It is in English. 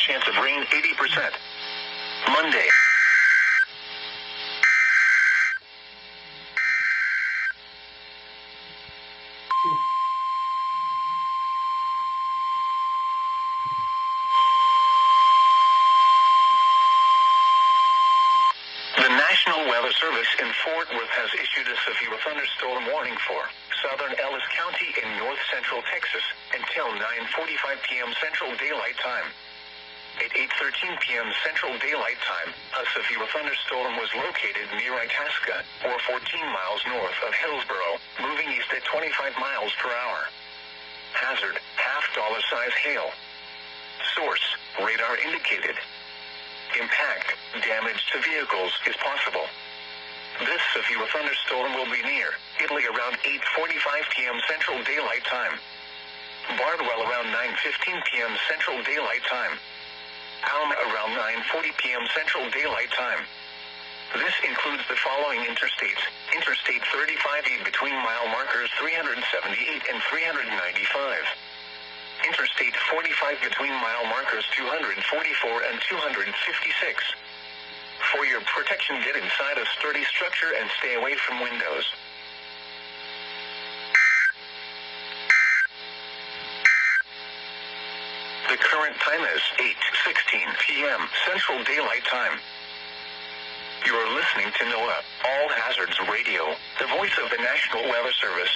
chance of rain 80%. Monday. The National Weather Service in Fort Worth has issued a severe thunderstorm warning for southern Ellis County in north-central Texas until 9:45 p.m. Central Daylight Time. At 8:13 p.m. Central Daylight Time, a severe thunderstorm was located near Itasca, or 14 miles north of Hillsboro, moving east at 25 miles per hour. Hazard, $half size hail. Source, radar indicated. Impact, damage to vehicles is possible. This severe thunderstorm will be near Italy around 8:45 p.m. Central Daylight Time. Bardwell around 9:15 p.m. Central Daylight Time. Alma around 9:40 p.m. Central Daylight Time. This includes the following interstates: Interstate 35E between mile markers 378 and 395. Interstate 45 between mile markers 244 and 256. For your protection, get inside a sturdy structure and stay away from windows. The current time is 8:16 p.m. Central Daylight Time. You are listening to NOAA All Hazards Radio, the voice of the National Weather Service.